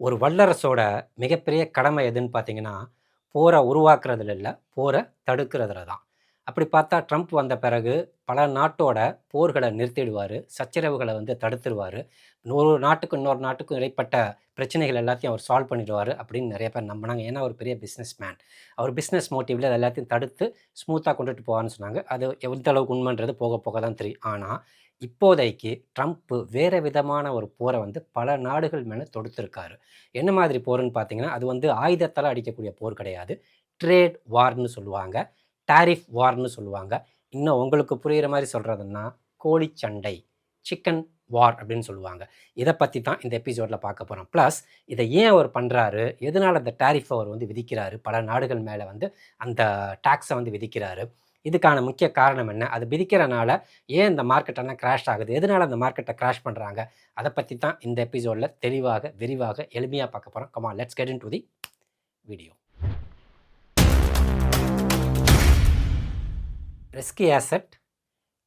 ஒரு வல்லரசோட மிகப்பெரிய கடமை எதுன்னு பார்த்தீங்கன்னா, போரை உருவாக்குறதுல இல்ல, போரை தடுக்கிறதுல தான். அப்படி பார்த்தா ட்ரம்ப் வந்த பிறகு பல நாட்டோட போர்களை நிறுத்திடுவார், சச்சரவுகளை தடுத்துருவார், ஒரு நாட்டுக்கும் இன்னொரு நாட்டுக்கும் இடைப்பட்ட பிரச்சனைகள் எல்லாத்தையும் அவர் சால்வ் பண்ணிடுவார் அப்படின்னு நிறைய பேர் நம்பினாங்க. ஏன்னா ஒரு பெரிய பிஸ்னஸ் மேன், அவர் பிஸ்னஸ் மோட்டிவில் அது எல்லாத்தையும் தடுத்து ஸ்மூத்தாக கொண்டுட்டு போவார்னு சொன்னாங்க. அது எந்த அளவுக்கு உண்மைன்றது போக போக தான் தெரியும். ஆனால் இப்போதைக்கு ட்ரம்ப் வேறு விதமான ஒரு போரை பல நாடுகள் மேலே தொடுத்திருக்காரு. என்ன மாதிரி போருன்னு பார்த்தீங்கன்னா, அது ஆயுதத்தால் அடிக்கக்கூடிய போர் கிடையாது. ட்ரேட் வார்னு சொல்லுவாங்க, டாரிஃப் வார்னு சொல்லுவாங்க. இன்னும் உங்களுக்கு புரிகிற மாதிரி சொல்கிறதுன்னா கோழிச்சண்டை, சிக்கன் வார் அப்படின்னு சொல்லுவாங்க. இதை பற்றி தான் இந்த எபிசோடில் பார்க்க போகிறோம். ப்ளஸ் இதை ஏன் அவர் பண்ணுறாரு, எதனால் அந்த டாரிஃப் அவர் விதிக்கிறாரு, பல நாடுகள் மேலே அந்த டாக்ஸை விதிக்கிறாரு, இதுக்கான முக்கிய காரணம் என்ன, அது விதிக்கிறனால ஏன் இந்த மார்க்கெட்டெல்லாம் கிராஷ் ஆகுது, எதனால் அந்த மார்க்கெட்டை கிராஷ் பண்ணுறாங்க, அதை பற்றி தான் இந்த எபிசோடில் தெளிவாக விரிவாக எளிமையாக பார்க்க போகிறோம். Come on, let's get into the video. Risky asset,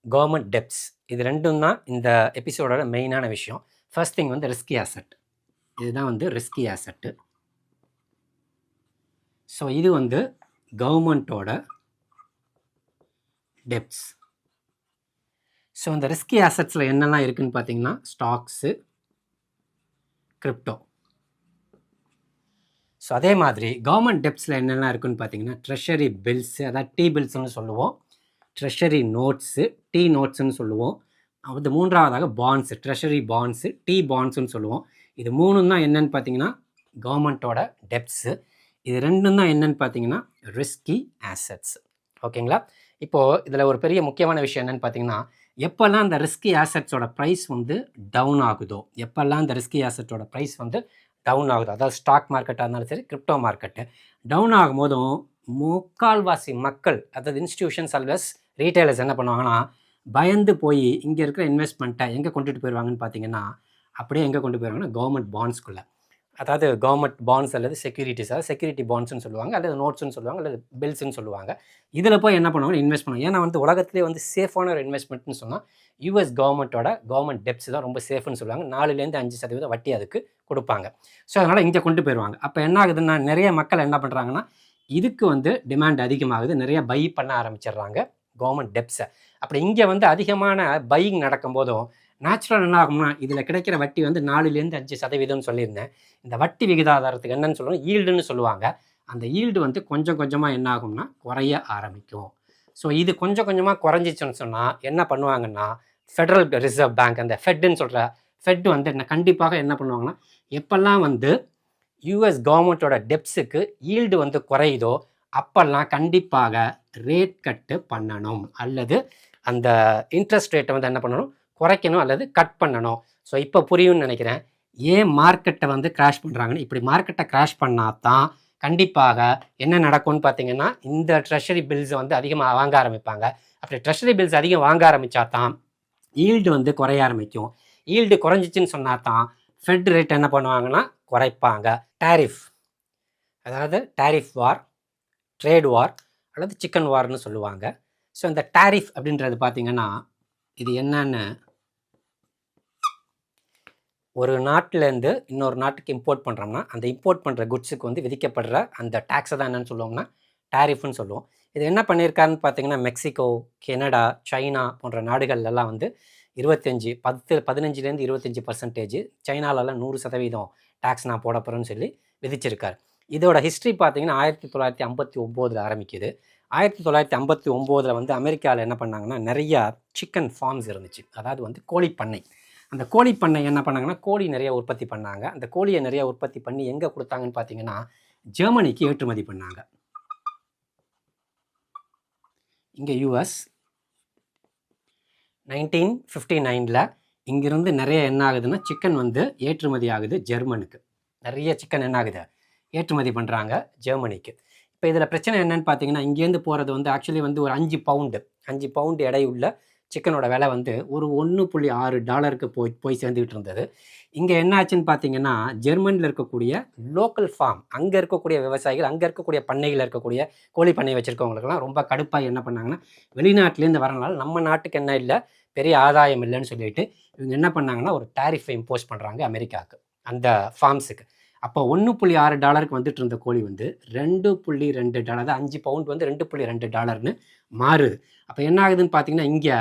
government debts, இது ரெண்டும் தான் இந்த எபிசோடோட மெயினான விஷயம். First thing risky asset. இதுதான் ரிஸ்கி ஆசெட்டு. ஸோ இது கவர்மெண்ட்டோட டெப்ட்ஸ். ஸோ இந்த ரிஸ்கி ஆசெட்ஸில் என்னெல்லாம் இருக்குதுன்னு பார்த்தீங்கன்னா, ஸ்டாக்ஸு, கிரிப்டோ. ஸோ அதே மாதிரி கவர்மெண்ட் டெப்ட்ஸில் என்னெல்லாம் இருக்குதுன்னு பார்த்தீங்கன்னா, ட்ரெஷரி பில்ஸு, அதாவது டி பில்ஸ்ன்னு சொல்லுவோம், ட்ரெஷரி நோட்ஸு, டி நோட்ஸுன்னு சொல்லுவோம். அது மூன்றாவதாக பாண்ட்ஸு, ட்ரெஷரி பாண்ட்ஸு, டி பாண்ட்ஸுன்னு சொல்லுவோம். இது மூணும் தான் என்னென்னு பார்த்தீங்கன்னா கவர்மெண்ட்டோட டெப்ட்ஸு. இது ரெண்டும் தான் என்னென்னு பார்த்தீங்கன்னா ரிஸ்கி ஆசெட்ஸ். ஓகேங்களா? இப்போது இதில் ஒரு பெரிய முக்கியமான விஷயம் என்னென்னு பார்த்தீங்கன்னா, எப்போல்லாம் அந்த ரிஸ்கி ஆசெட்ஸோட ப்ரைஸ் டவுன் ஆகுதோ, எப்போல்லாம் அந்த ரிஸ்கி ஆசெட்டோட ப்ரைஸ் டவுன் ஆகுதோ, அதாவது ஸ்டாக் மார்க்கெட்டாக இருந்தாலும் சரி, கிரிப்டோ மார்க்கெட்டு டவுன் ஆகும் போதும் முக்கால்வாசி மக்கள், அதாவது இன்ஸ்டிடியூஷன்ஸ் அல்வஸ் ரீட்டைலர்ஸ் என்ன பண்ணுவாங்கன்னா, பயந்து போய் இங்கே இருக்கிற இன்வெஸ்ட்மெண்ட்டை எங்கே கொண்டுட்டு போயிடுவாங்கன்னு பார்த்தீங்கன்னா, அப்படியே எங்கே கொண்டு போயிடுவாங்கன்னா கவர்மெண்ட் பாண்ட்ஸ்குள்ளே. அதாவது கவர்மெண்ட் பாண்ட்ஸ் அல்லது செக்யூரிட்டிஸ், அதாவது செக்யூரிட்டி பாண்ட்ஸ்ன்னு சொல்லுவாங்க, அல்லது நோட்ஸ்ன்னு சொல்லுவாங்க, அல்லது பில்ஸ்ன்னு சொல்லுவாங்க. இதில் போய் என்ன பண்ணுவாங்க, இன்வெஸ்ட் பண்ணுவாங்க. ஏன்னா உலகத்திலே சேஃபான ஒரு இன்வெஸ்ட்மெண்ட்னு சொன்னால் யூஎஸ் கவர்மெண்ட்டோட கவர்மெண்ட் டெப்ட்ஸ் தான் ரொம்ப சேஃப்னு சொல்லுவாங்க. 4-5% வட்டி அதுக்கு கொடுப்பாங்க. ஸோ அதனால் இங்கே கொண்டு போயிடுவாங்க. அப்போ என்ன ஆகுதுன்னா, நிறைய மக்கள் என்ன பண்ணுறாங்கன்னா, இதுக்கு டிமாண்ட் அதிகமாகுது, நிறைய பை பண்ண ஆரம்பிச்சிடுறாங்க கவர்மெண்ட் டெப்ட்ஸை. அப்படி இங்கே அதிகமான பையிங் நடக்கும்போதும் நேச்சுரல் என்ன ஆகும்னா, இதில் கிடைக்கிற வட்டி 4-5% சொல்லியிருந்தேன். இந்த வட்டி விகிதாதாரத்துக்கு என்னன்னு சொல்லுவோம், ஈல்டுன்னு சொல்லுவாங்க. அந்த ஈல்டு கொஞ்சம் கொஞ்சமாக என்ன ஆகும்னா குறைய ஆரம்பிக்கும். ஸோ இது கொஞ்சம் கொஞ்சமாக குறைஞ்சிச்சுன்னு சொன்னால் என்ன பண்ணுவாங்கன்னா, ஃபெடரல் ரிசர்வ் பேங்க், அந்த ஃபெட்டுன்னு சொல்கிற ஃபெட் கண்டிப்பாக என்ன பண்ணுவாங்கன்னா, எப்பெல்லாம் யூஎஸ் கவர்மெண்ட்டோட டெப்ட்ஸுக்கு ஈல்டு குறையுதோ அப்பெல்லாம் கண்டிப்பாக ரேட் கட்டு பண்ணணும், அல்லது அந்த இன்ட்ரெஸ்ட் ரேட்டை என்ன பண்ணணும், குறைக்கணும் அல்லது கட் பண்ணணும். ஸோ இப்போ புரியும்னு நினைக்கிறேன் ஏன் மார்க்கெட்டை கிராஷ் பண்ணுறாங்கன்னு. இப்படி மார்க்கெட்டை கிராஷ் பண்ணால் தான் கண்டிப்பாக என்ன நடக்கும்னு பார்த்தீங்கன்னா, இந்த ட்ரெஷரி பில்ஸை அதிகமாக வாங்க ஆரம்பிப்பாங்க. அப்படி ட்ரெஷரி பில்ஸ் அதிகம் வாங்க ஆரம்பித்தா தான் ஈல்டு குறைய ஆரம்பிக்கும். ஈல்டு குறைஞ்சிச்சின்னு சொன்னால் தான் ஃபெட் ரேட் என்ன பண்ணுவாங்கன்னா குறைப்பாங்க. டாரிஃப், அதாவது டாரிஃப் வார், ட்ரேட் வார் அல்லது சிக்கன் வார்னு சொல்லுவாங்க. ஸோ இந்த டாரிஃப் அப்படின்றது பார்த்தீங்கன்னா, இது என்னன்னு, ஒரு நாட்டிலேருந்து இன்னொரு நாட்டுக்கு இம்போர்ட் பண்ணுறோம்னா, அந்த இம்போர்ட் பண்ணுற குட்ஸுக்கு விதிக்கப்படுற அந்த டேக்ஸை தான் என்னென்னு சொல்லுவோம்னா டாரிஃப்னு சொல்லுவோம். இது என்ன பண்ணியிருக்காருன்னு பார்த்தீங்கன்னா, மெக்சிகோ, கெனடா, சைனா போன்ற நாடுகள்லாம் 15-25%, சைனாலெல்லாம் 100% டேக்ஸ் நான் போட போகிறேன்னு சொல்லி விதிச்சிருக்காரு. இதோட ஹிஸ்ட்ரி பார்த்தீங்கன்னா 1959 ஆரம்பிக்குது. 1959 அமெரிக்காவில் என்ன பண்ணாங்கன்னா, நிறையா சிக்கன் ஃபார்ம்ஸ் இருந்துச்சு, அதாவது கோழிப்பண்ணை. அந்த கோழிப்பண்ணை என்ன பண்ணாங்கன்னா, கோழி நிறைய உற்பத்தி பண்ணாங்க. அந்த கோழியை நிறைய உற்பத்தி பண்ணி எங்கே கொடுத்தாங்கன்னு பார்த்தீங்கன்னா, ஜெர்மனிக்கு ஏற்றுமதி பண்ணாங்க. இங்கே யூஎஸ் 1959 இங்கிருந்து நிறைய என்ன ஆகுதுன்னா, சிக்கன் ஏற்றுமதி ஆகுது ஜெர்மனுக்கு. நிறைய சிக்கன் என்ன ஆகுது, ஏற்றுமதி பண்ணுறாங்க ஜெர்மனிக்கு. இப்போ இதில் பிரச்சனை என்னென்னு பார்த்தீங்கன்னா, இங்கேருந்து போகிறது ஆக்சுவலி ஒரு 5 பவுண்டு எடையுள்ள சிக்கனோட விலை ஒரு $1.6 போய் சேர்ந்துக்கிட்டு இருந்தது. இங்கே என்ன ஆச்சுன்னு பார்த்தீங்கன்னா, ஜெர்மனியில் இருக்கக்கூடிய லோக்கல் ஃபார்ம், அங்கே இருக்கக்கூடிய விவசாயிகள், அங்கே இருக்கக்கூடிய பண்ணையில் இருக்கக்கூடிய கோழி பண்ணை வச்சுருக்கவங்களுக்கெல்லாம் ரொம்ப கடுப்பாக என்ன பண்ணாங்கன்னா, வெளிநாட்டிலேருந்து வரனால நம்ம நாட்டுக்கு என்ன இல்லை, பெரிய ஆதாயம் இல்லைன்னு சொல்லிட்டு இவங்க என்ன பண்ணாங்கன்னா, ஒரு டாரிஃபை இம்போஸ் பண்ணுறாங்க அமெரிக்காவுக்கு, அந்த ஃபார்ம்ஸுக்கு. அப்போ $1.6 வந்துட்டு இருந்த கோழி வந்து $2.2, அதாவது 5 பவுண்ட் வந்து $2.2 மாறுது. அப்போ என்ன ஆகுதுன்னு பார்த்தீங்கன்னா,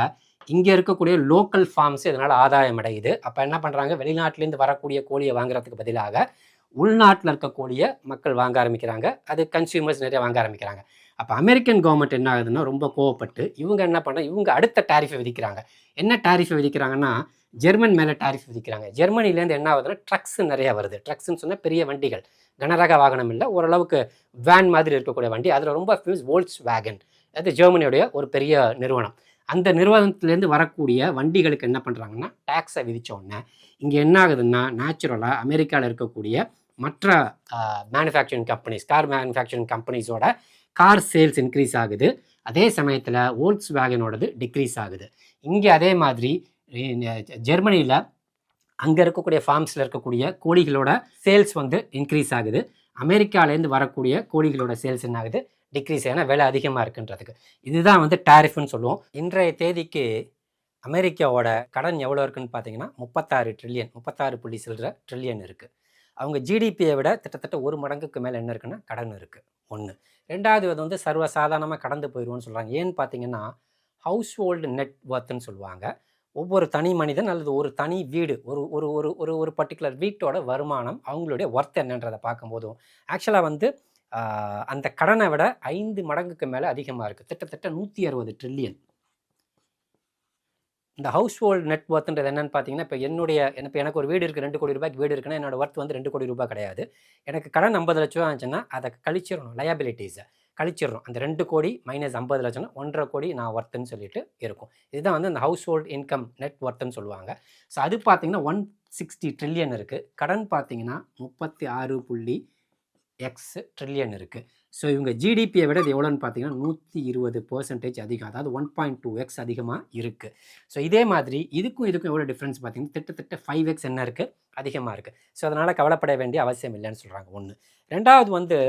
இங்கே இருக்கக்கூடிய லோக்கல் ஃபார்ம்ஸ் இதனால் ஆதாயம் அடையுது. அப்போ என்ன பண்ணுறாங்க, வெளிநாட்டிலேருந்து வரக்கூடிய கோழியை வாங்குறதுக்கு பதிலாக உள்நாட்டில் இருக்க கோழியை மக்கள் வாங்க ஆரம்பிக்கிறாங்க. அது கன்சியூமர்ஸ் நிறைய வாங்க ஆரம்பிக்கிறாங்க. அப்போ அமெரிக்கன் கவர்மெண்ட் என்ன ஆகுதுன்னா, ரொம்ப கோவப்பட்டு இவங்க என்ன பண்ணுறாங்க, இவங்க அடுத்த டாரிஃபை விதிக்கிறாங்க. என்ன டாரிஃபை விதிக்கிறாங்கன்னா, ஜெர்மன் மேலே டாரிஃப் விதிக்கிறாங்க. ஜெர்மனிலேருந்து என்ன ஆகுதுன்னா, ட்ரக்ஸ் நிறையா வருது. ட்ரக்ஸ்ன்னு சொன்னால் பெரிய வண்டிகள், கனரக வாகனம் இல்லை, ஓரளவுக்கு வேன் மாதிரி இருக்கக்கூடிய வண்டி. அதில் ரொம்ப ஃபேமஸ் வோல்க்ஸ் வேகன், அது ஜெர்மனியுடைய ஒரு பெரிய நிறுவனம். அந்த நிறுவனத்துலேருந்து வரக்கூடிய வண்டிகளுக்கு என்ன பண்ணுறாங்கன்னா, டேக்ஸை விதித்த உடனே இங்கே என்ன ஆகுதுன்னா, நேச்சுரலாக அமெரிக்காவில் இருக்கக்கூடிய மற்ற மேனுஃபேக்சரிங் கம்பெனிஸ், கார் மேனுஃபேக்சரிங் கம்பெனிஸோட கார் சேல்ஸ் இன்க்ரீஸ் ஆகுது. அதே சமயத்தில் வோல்க்ஸ் வேகனோடது டிக்ரீஸ் ஆகுது. இங்கே அதே மாதிரி ஜெர்மனியில் அங்கே இருக்கக்கூடிய ஃபார்ம்ஸில் இருக்கக்கூடிய கோழிகளோட சேல்ஸ் வந்து இன்க்ரீஸ் ஆகுது. அமெரிக்காவிலேருந்து வரக்கூடிய கோழிகளோட சேல்ஸ் என்ன ஆகுது, டிக்ரீஸ். ஏன்னா விலை அதிகமாக இருக்குன்றதுக்கு. இதுதான் வந்து டாரிஃப்னு சொல்லுவோம். இன்றைய தேதிக்கு அமெரிக்காவோட கடன் எவ்வளோ இருக்குன்னு பார்த்தீங்கன்னா 36 ட்ரில்லியன், 36 சில்லற ட்ரில்லியன் இருக்குது. அவங்க ஜிடிபியை விட கிட்டத்தட்ட 1 மடங்குக்கு மேலே என்ன இருக்குன்னா கடன் இருக்குது. ஒன்று. ரெண்டாவது அது வந்து சர்வசாதாரணமாக கடந்து போயிடுவோன்னு சொல்கிறாங்க. ஏன்னு பார்த்தீங்கன்னா, ஹவுஸ் ஹோல்டு நெட் ஒர்த்துன்னு சொல்லுவாங்க. ஒவ்வொரு தனி மனிதன் அல்லது ஒரு தனி வீடு, ஒரு ஒரு ஒரு ஒரு ஒரு பர்டிகுலர் வீட்டோட வருமானம், அவங்களுடைய ஒர்த் என்னன்றதை பார்க்கும்போதும் ஆக்சுவலாக வந்து அந்த கடனை விட 5 மடங்குக்கு மேலே அதிகமாக இருக்குது. கிட்டத்தட்ட 160 ட்ரில்லியன். இந்த ஹவுஸ் ஹோல்டு நெட் ஒர்த்துன்றது என்னன்னு பார்த்தீங்கன்னா, இப்போ எனக்கு ஒரு வீடு இருக்குது, 2 கோடி ரூபாய்க்கு வீடு இருக்குன்னா என்னோட ஒர்த் வந்து 2 கோடி ரூபாய் கிடையாது. எனக்கு கடன் 50 லட்ச ரூபா இருந்துச்சுன்னா அதை கழிச்சிடணும், லயபிலிட்டிஸை கழிச்சிடணும். அந்த 2 கோடி மைனஸ் 50 லட்சம்னா 1.5 கோடி நான் ஒர்த்துன்னு சொல்லிட்டு இருக்கும். இதுதான் வந்து அந்த ஹவுஸ் ஹோல்டு இன்கம் நெட் ஒர்த்துன்னு சொல்லுவாங்க. ஸோ அது பார்த்தீங்கன்னா 160 ட்ரில்லியன் இருக்குது. கடன் பார்த்தீங்கன்னா 36.x ட்ரில்லியன் இருக்குது. ஸோ இவங்க ஜிடிபியை விட இது எவ்வளோன்னு பார்த்தீங்கன்னா 120% அதிகம், அதாவது 1.2x அதிகமாக இருக்குது. ஸோ இதே மாதிரி இதுக்கும் எவ்வளோ டிஃப்ரென்ஸ் பார்த்தீங்கன்னா கிட்டத்தட்ட 5x என்ன இருக்குது, அதிகமாக இருக்குது. ஸோ அதனால் கவலைப்பட வேண்டிய அவசியம் இல்லைன்னு சொல்கிறாங்க. ஒன்று. ரெண்டாவது வந்து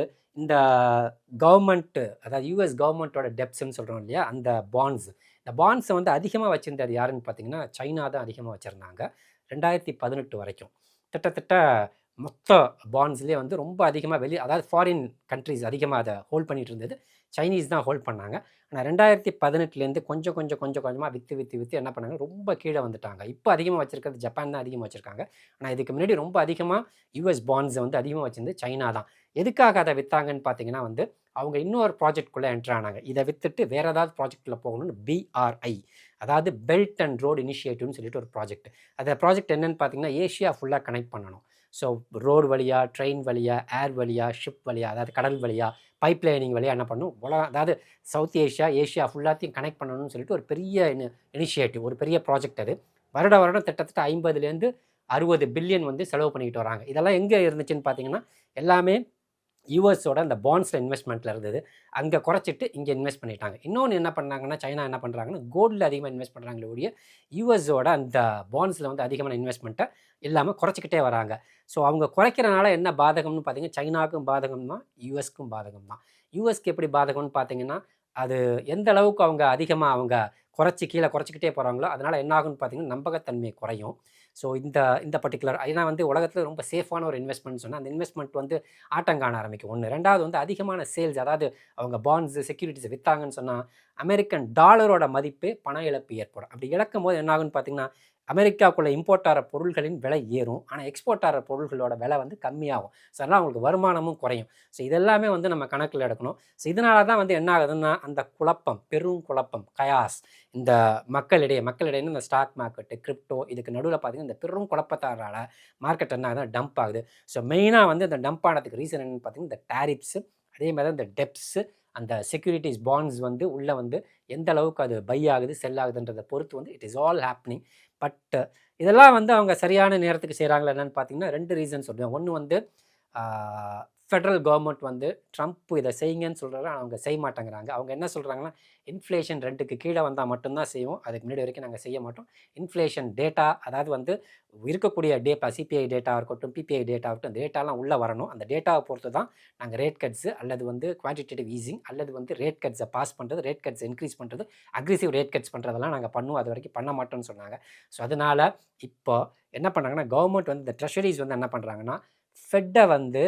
இந்த கவர்மெண்ட்டு, அதாவது யூஎஸ் கவர்மெண்ட்டோட டெப்ஸ்ன்னு சொல்கிறோம் இல்லையா, அந்த பாண்ட்ஸ், இந்த பாண்ட்ஸை வந்து அதிகமாக வச்சுருந்தது யாருன்னு பார்த்தீங்கன்னா சைனா தான் அதிகமாக வச்சுருந்தாங்க. 2018 வரைக்கும் கிட்டத்தட்ட மொத்த பாண்ட்ஸ்லேயே வந்து ரொம்ப அதிகமாக அதாவது ஃபாரின் கண்ட்ரிஸ் அதிகமாக அதை ஹோல்ட் பண்ணிட்டு இருந்தது, சைனீஸ் தான் ஹோல்ட் பண்ணாங்க. ஆனால் 2018 கொஞ்சமாக விற்று என்ன பண்ணாங்க, ரொம்ப கீழே வந்துட்டாங்க. இப்போ அதிகமாக வச்சுருக்கிறது ஜப்பான் தான் அதிகமாக வச்சுருக்காங்க. ஆனால் இதுக்கு முன்னாடி ரொம்ப அதிகமாக யூஎஸ் பாண்ட்ஸை வந்து அதிகமாக வச்சிருந்து சைனா தான். எதுக்காக அதை விற்றாங்கன்னு பார்த்தீங்கன்னா வந்து அவங்க இன்னொரு ப்ராஜெக்ட்குள்ளே என்ட்ரு ஆனாங்க. இதை விற்றுட்டு வேறு ஏதாவது ப்ராஜெக்டில் போகணும்னு BRI, அதாவது பெல்ட் அண்ட் ரோடு இனிஷியேட்டிவ்னு சொல்லிட்டு ஒரு ப்ராஜெக்ட். அந்த ப்ராஜெக்ட் என்னென்னு பார்த்தீங்கன்னா ஏஷியா ஃபுல்லாக கனெக்ட் பண்ணணும். ஸோ ரோடு வழியாக, ட்ரெயின் வழியாக, ஏர் வழியாக, ஷிப் வழியாக, அதாவது கடல் வழியாக, பைப் லைனிங் வழியாக என்ன பண்ணணும், அதாவது சவுத் ஏஷியா ஃபுல்லாத்தையும் கனெக்ட் பண்ணணும்னு சொல்லிட்டு ஒரு பெரிய இனிஷியேட்டிவ், ஒரு பெரிய ப்ராஜெக்ட். அது வருடம் கிட்டத்தட்ட 50 to 60 பில்லியன் வந்து செலவு பண்ணிக்கிட்டு வராங்க. இதெல்லாம் எங்கே இருந்துச்சுன்னு பார்த்தீங்கன்னா எல்லாமே யூஎஸோட அந்த பாண்ட்ஸில் இன்வெஸ்ட்மெண்ட்டில் இருந்தது. அங்கே குறைச்சிட்டு இங்கே இன்வெஸ்ட் பண்ணிட்டாங்க. இன்னொன்று என்ன பண்ணாங்கன்னா, சைனா என்ன பண்ணுறாங்கன்னா கோல்டில் அதிகமாக இன்வெஸ்ட் பண்ணுறாங்களே ஒழிய யூஎஸோட அந்த பாண்ட்ஸில் வந்து அதிகமான இன்வெஸ்ட்மெண்ட்டை இல்லாமல் குறைச்சிக்கிட்டே வராங்க. ஸோ அவங்க குறைக்கிறனால என்ன பாதகம்னு பார்த்தீங்கன்னா சைனாவுக்கும் பாதகம் தான், யூஎஸ்க்கும் பாதகம் தான். யூஎஸ்க்கு எப்படி பாதகம்னு பார்த்தீங்கன்னா, அது எந்த அளவுக்கு அவங்க அதிகமாக அவங்க கீழே குறைச்சிக்கிட்டே போகிறாங்களோ அதனால் என்ன ஆகும்னு பார்த்தீங்கன்னா நம்பகத்தன்மை குறையும். ஸோ இந்த பர்டிகுலர் ஏன்னா வந்து உலகத்தில் ரொம்ப சேஃபான ஒரு இன்வெஸ்ட்மெண்ட் சொன்னால் அந்த இன்வெஸ்ட்மெண்ட் வந்து ஆட்டம் காண ஆரம்பிக்கும். ஒன்று. ரெண்டாவது வந்து அதிகமான சேல்ஸ், அதாவது அவங்க பாண்ட்ஸு செக்யூரிட்டிஸை விற்றாங்கன்னு சொன்னால் அமெரிக்கன் டாலரோட மதிப்பு பண இழப்பு ஏற்படும். அப்படி இழக்கும் போது என்ன ஆகுன்னு பார்த்தீங்கன்னா அமெரிக்காவுக்குள்ளே இம்போர்ட் ஆகிற பொருள்களின் விலை ஏறும், ஆனால் எக்ஸ்போர்ட் ஆகிற பொருள்களோட விலை வந்து கம்மியாகும். ஸோ அதனால் அவங்களுக்கு வருமானமும் குறையும். ஸோ இதெல்லாமே வந்து நம்ம கணக்கில் எடுக்கணும். ஸோ இதனால தான் வந்து என்ன ஆகுதுன்னா அந்த குழப்பம், பெரும் குழப்பம், கயாஸ் இந்த மக்களிடையே இந்த ஸ்டாக் மார்க்கெட்டு, கிரிப்டோ, இதுக்கு நடுவில் பார்த்தீங்கன்னா இந்த பெரும் குழப்பத்தாரால் மார்க்கெட் என்ன ஆகுதுன்னா டம்ப் ஆகுது. ஸோ மெயினாக வந்து இந்த டம்ப் ஆனதுக்கு ரீசன் என்னென்னு பார்த்தீங்கன்னா இந்த டேரிப்ஸு, அதே மாதிரி இந்த டெப்ஸு, அந்த செக்யூரிட்டிஸ் பாண்ட்ஸ் வந்து உள்ளே வந்து எந்த அளவுக்கு அது பை ஆகுது செல் ஆகுதுன்றதை பொறுத்து வந்து it is all happening. But இதெல்லாம் வந்து அவங்க சரியான நேரத்துக்கு செய்கிறாங்களா என்னென்னு பார்த்தீங்கன்னா 2 ரீசன் சொல்லுவேன். ஒன்று வந்து ஃபெடரல் கவர்மெண்ட் வந்து ட்ரம்ப் இதை செய்யுங்கன்னு சொல்கிறாங்க, அவங்க செய்ய மாட்டேங்கிறாங்க. அவங்க என்ன சொல்கிறாங்கன்னா இன்ஃப்ளேஷன் 2க்கு கீழே வந்தால் மட்டும்தான் செய்வோம், அதுக்கு முன்னாடி வரைக்கும் நாங்கள் செய்ய மாட்டோம். இன்ஃப்ளேஷன் டேட்டா, அதாவது வந்து இருக்கக்கூடிய டேட்டா, சிபிஐ டேட்டா இருக்கட்டும், பிபிஐ டேட்டா இருக்கட்டும், அந்த டேட்டாலாம் உள்ளே வரணும். அந்த டேட்டாவை பொறுத்து தான் நாங்கள் ரேட் கட்ஸு அல்லது வந்து குவான்டிடேட்டிவ் ஈஸிங் அல்லது வந்து ரேட் கட்ஸை பாஸ் பண்ணுறது, ரேட் கட்ஸ் இன்க்ரீஸ் பண்ணுறது, அக்ரெசிவ் ரேட் கட்ஸ் பண்ணுறதெல்லாம் நாங்கள் பண்ணுவோம், அது வரைக்கும் பண்ண மாட்டோம்னு சொன்னாங்க. ஸோ அதனால் இப்போ என்ன பண்ணுறாங்கன்னா கவர்மெண்ட் வந்து இந்த ட்ரெஷரிஸ் வந்து என்ன பண்ணுறாங்கன்னா ஃபெட்டை வந்து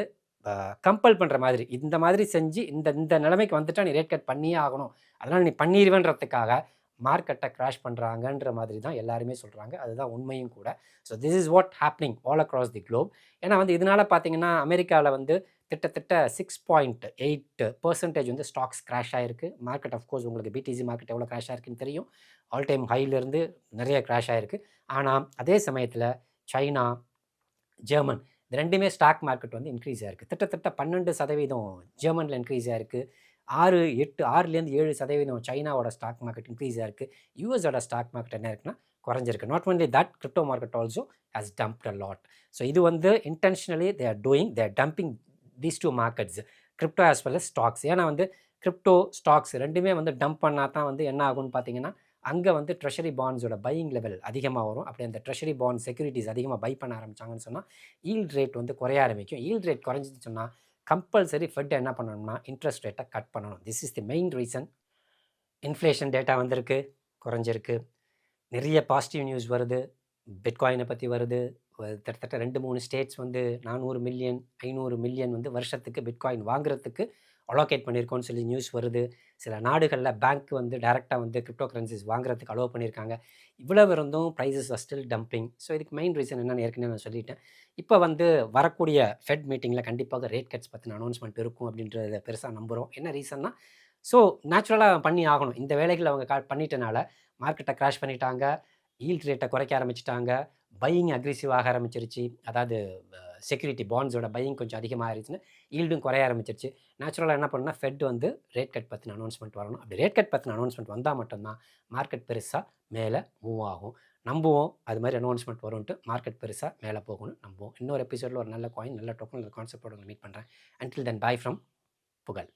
கம்பல் பண்ணுற மாதிரி, இந்த மாதிரி செஞ்சு இந்த இந்த நிலைமைக்கு வந்துட்டா நீ ரேட் கட் பண்ணியே ஆகணும், அதனால் நீ பண்ணிடுவேன்றதுக்காக மார்க்கெட்டை கிராஷ் பண்ணுறாங்கன்ற மாதிரி தான் எல்லாருமே சொல்கிறாங்க. அதுதான் உண்மையும் கூட. So this is what happening all across the Globe. ஏன்னா வந்து இதனால் பார்த்தீங்கன்னா அமெரிக்காவில் வந்து கிட்டத்தட்ட 6.8% வந்து ஸ்டாக்ஸ் கிராஷ் ஆகிருக்கு. மார்க்கெட் ஆஃப்கோர்ஸ் உங்களுக்கு பிடிசி மார்க்கெட் எவ்வளோ கிராஷ் ஆகிருக்குன்னு தெரியும். ஆல் டைம் ஹைலேருந்து நிறைய கிராஷ் ஆகிருக்கு. ஆனால் அதே சமயத்தில் சைனா, ஜெர்மன் இது ரெண்டுமே ஸ்டாக் மார்க்கெட் வந்து இன்க்ரீஸ் ஆகிருக்கு. கிட்டத்தட்ட 12% ஜெர்மனில் இன்க்ரீஸ் ஆகிருக்கு. 6-7% சைனாவோட ஸ்டாக் மார்க்கெட் இன்க்ரீஸ் ஆகிருக்கு. யூஎஸோட ஸ்டாக் மார்க்கெட் என்ன இருக்குன்னா குறைஞ்சிருக்கு. Not only that, crypto market also has dumped a lot. So இது வந்து intentionally they are dumping these two markets, crypto as well as stocks. ஏன்னா வந்து கிரிப்டோ ஸ்டாக்ஸ் ரெண்டுமே வந்து டம்ப் பண்ணால் தான் வந்து என்ன ஆகும்னு பார்த்தீங்கன்னா அங்கே வந்து ட்ரெஷரி பாண்ட்ஸோட பையிங் லெவல் அதிகமாக வரும். அப்படி அந்த ட்ரெஷரி பாண்ட் செக்யூரிட்டிஸ் அதிகமாக பை பண்ண ஆரம்பித்தாங்கன்னு சொன்னால் ஈல்ட் ரேட் வந்து குறைய ஆரம்பிக்கும். ஈல்ட் ரேட் குறைஞ்சின்னு சொன்னால் கம்பல்சரி ஃபெட் என்ன பண்ணணும்னா இன்ட்ரெஸ்ட் ரேட்டை கட் பண்ணணும். This is the main reason. Inflation data வந்திருக்கு, குறைஞ்சிருக்கு. நிறைய பாசிட்டிவ் நியூஸ் வருது. பிட்காயினை பற்றி வருது. கிட்டத்தட்ட 2-3 ஸ்டேட்ஸ் வந்து 400 மில்லியன் 500 மில்லியன் வந்து வருஷத்துக்கு பிட்காயின் வாங்குறதுக்கு அலோகேட் பண்ணியிருக்கோன்னு சொல்லி நியூஸ் வருது. சில நாடுகளில் பேங்க் வந்து டைரெக்டாக வந்து கிரிப்டோ கரன்சிஸ் வாங்குறதுக்கு அலோவ் பண்ணியிருக்காங்க. இவ்வளவு இருந்தும் prices are still dumping. So இதுக்கு மெயின் ரீசன் என்னென்னு ஏற்கனவே நான் சொல்லிட்டேன். இப்போ வந்து வரக்கூடிய ஃபெட் மீட்டிங்கில் கண்டிப்பாக ரேட் கட்ஸ் பற்றின அனௌன்ஸ்மெண்ட் இருக்கும் அப்படின்றத பெருசாக நம்புகிறோம். என்ன ரீசன்னா ஸோ நேச்சுரலாக பண்ணி ஆகணும். இந்த வேலைகளை அவங்க பண்ணிட்டனால மார்க்கெட்டை கிராஷ் பண்ணிட்டாங்க, ஈல்ட் ரேட்டை குறைக்க ஆரம்பிச்சிட்டாங்க, பையிங் அக்ரெசிவ் ஆக ஆரம்பிச்சிருச்சு. அதாவது செக்யூரிட்டி பாண்ட்ஸோட பையிங் கொஞ்சம் அதிகமாக ஆயிடுச்சுன்னு ஈல்டும் குறைய ஆரம்பிச்சிருச்சு. நேச்சுரலாக என்ன பண்ணால் ஃபெட் வந்து ரேட் கட் பற்றின அனௌன்ஸ்மெண்ட் வரணும். அப்படி ரேட் கட் பற்றின அனௌன்ஸ்மெண்ட் வந்தால் மட்டும்தான் மார்க்கெட் பெருசாக மேலே மூவ் ஆகும். நம்புவோம் அது மாதிரி அனௌன்ஸ்மெண்ட் வரும்ன்ட்டு மார்க்கெட் பெருசாக மேலே போகணும்னு நம்புவோம். இன்னொரு எபிசோடில் ஒரு நல்ல காயின், நல்ல டோக்கன், நல்ல கான்செப்டோட மீட் பண்ணுறேன். அன்டில் தென் பை ஃப்ரம் புகழ்.